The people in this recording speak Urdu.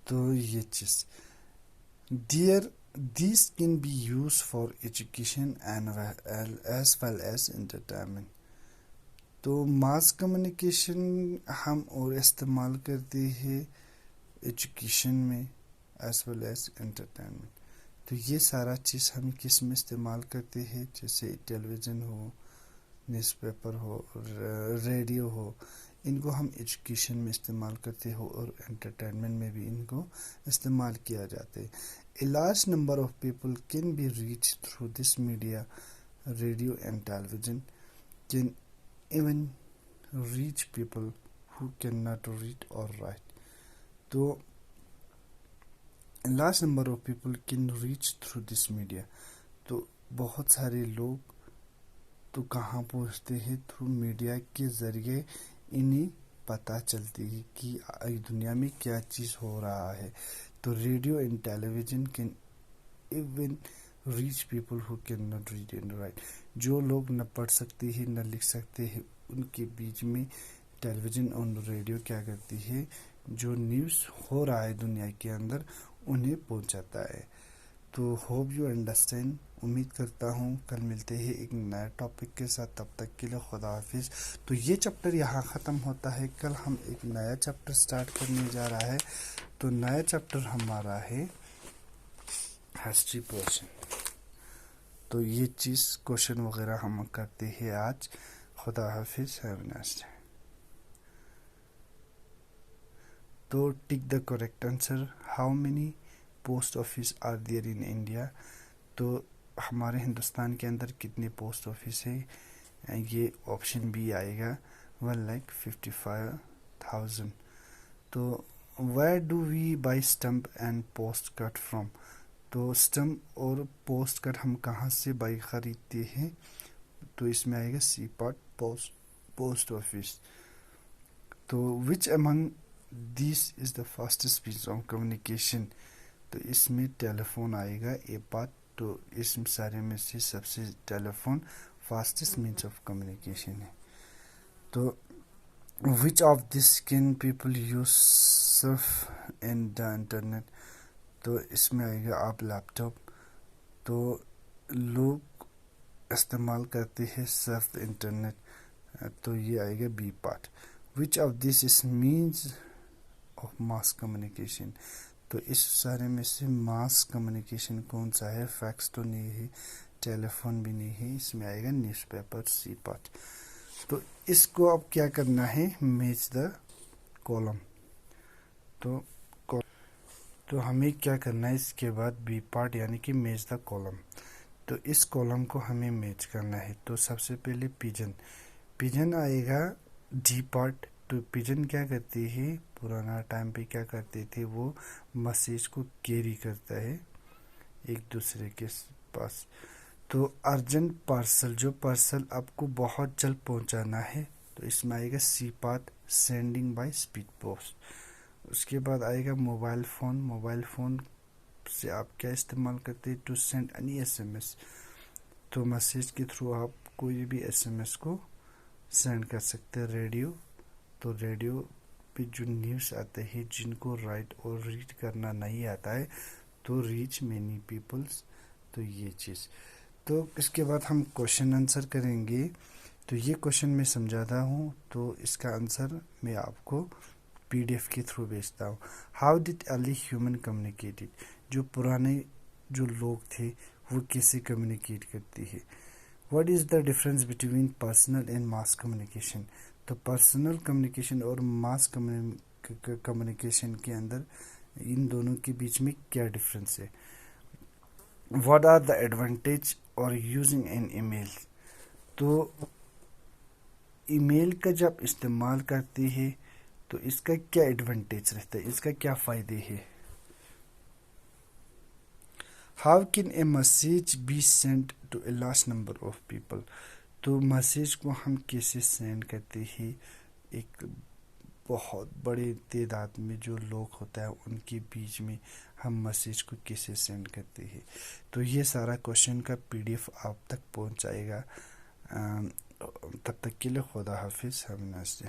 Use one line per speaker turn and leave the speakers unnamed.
تو یہ چیز their these can be used for education and as well as entertainment. تو ماس کمیونیکیشن ہم اور استعمال کرتے ہیں ایجوکیشن میں ایز ویل ایز انٹرٹینمنٹ. تو یہ سارا چیز ہم کس میں استعمال کرتے ہیں، جیسے ٹیلی ویژن ہو، نیوز پیپر ہو، ریڈیو ہو، ان کو ہم ایجوکیشن میں استعمال کرتے ہو اور انٹرٹینمنٹ میں بھی ان کو استعمال کیا جاتا ہے. A large number of people can be reached through this media. Radio and television can even reach people who cannot read or write. So, a large number of people can reach through this media. تو بہت سارے لوگ تو کہاں پہنچتے ہیں؟ تھرو میڈیا کے ذریعے انہیں پتہ چلتی ہے کہ دنیا میں کیا چیز ہو رہا ہے. تو radio and television can even reach people who can not read and write. جو لوگ نہ پڑھ سکتے ہیں نہ لکھ سکتے ہیں، ان کے بیچ میں ٹیلی ویژن اور ریڈیو کیا کرتی ہے، جو نیوز ہو رہا ہے دنیا کے اندر انہیں پہنچاتا ہے. تو ہوپ یو انڈرسٹینڈ. امید کرتا ہوں کل ملتے ہیں ایک نیا ٹاپک کے ساتھ. تب تک کے لیے خدا حافظ. تو یہ چیپٹر یہاں ختم ہوتا ہے. کل ہم ایک نیا چیپٹر سٹارٹ کرنے جا رہا ہے. تو نیا چیپٹر ہمارا ہے ہسٹری پورشن. تو یہ چیز کوشچن وغیرہ ہم کرتے ہیں آج. خدا حافظ. Have a nice day. تو tick the correct answer. How many post office are there in India? تو ہمارے ہندوستان کے اندر کتنے پوسٹ آفس ہے؟ یہ آپشن بی آئے گا 1,55,000. تو where do we buy stamp and postcard from? تو اسٹمپ اور پوسٹ کارڈ ہم کہاں سے بائی خریدتے ہیں؟ تو اس میں آئے گا سی پارٹ پوسٹ آفس. تو which among these is the fastest means of communication? تو اس میں ٹیلی فون آئے گا اے پارٹ. تو اس سارے میں سے سب سے telephone fastest means of communication ہے. تو which of these can people use surf in the internet? تو اس میں آئے گا آپ لیپ ٹاپ. تو لوگ استعمال کرتے ہیں سرف انٹرنیٹ. تو یہ آئے گا B part. Which of these is means of mass communication? تو اس سارے میں سے ماس کمیونیکیشن کون سا ہے؟ فیکس تو نہیں ہے، ٹیلی فون بھی نہیں ہے. اس میں آئے گا نیوز پیپر سی پارٹ. تو اس کو اب کیا کرنا ہے؟ Match the column. تو ہمیں کیا کرنا ہے اس کے بعد؟ بی پارٹ یعنی کہ میچ دا کالم. تو اس کالم کو ہمیں میچ کرنا ہے. تو سب سے پہلے پیجن آئے گا ڈی پارٹ. تو پیجن کیا کرتی ہے؟ پرانا ٹائم پہ کیا کرتے تھے، وہ میسیج کو کیری کرتا ہے ایک دوسرے کے پاس. تو ارجنٹ پارسل، جو پارسل آپ کو بہت جلد پہنچانا ہے، تو اس میں آئے گا C part sending by speed post. اس کے بعد آئے گا موبائل فون سے آپ کیا استعمال کرتے ہیں؟ To send any S M S. تو میسیج کے تھرو آپ کوئی بھی ایس ایم ایس کو سینڈ کر سکتے ہیں. تو ریڈیو پہ جو نیوز آتے ہیں جن کو رائٹ اور ریڈ کرنا نہیں آتا ہے، تو ریچ مینی پیپلس. تو یہ چیز. تو اس کے بعد ہم کوشچن آنسر کریں گے. تو یہ کوشچن میں سمجھاتا ہوں، تو اس کا آنسر میں آپ کو پی ڈی ایف کے تھرو بھیجتا ہوں. How did early human communicated? جو پرانے جو لوگ تھے وہ کیسے کمیونیکیٹ کرتی ہے. What is the difference between personal and mass communication? تو پرسنل کمیونیکیشن اور ماس کمیونیکیشن کے اندر ان دونوں کے بیچ میں کیا ڈفرینس ہے. واٹ آر دا ایڈوانٹیج اور یوزنگ این ای میل؟ تو ای میل کا جب استعمال کرتے ہیں تو اس کا کیا ایڈوانٹیج رہتا ہے، اس کا کیا فائدے ہے. How can a message be send to a large number of people? تو میسیج کو ہم کیسے سینڈ کرتے ہیں؟ ایک بہت بڑے تعداد میں جو لوگ ہوتا ہے ان کے بیچ میں ہم میسیج کو کیسے سینڈ کرتے ہیں. تو یہ سارا کوشچن کا پی ڈی ایف آپ تک پہنچائے گا. تب تک کے لیے خدا حافظ. Have a nice day.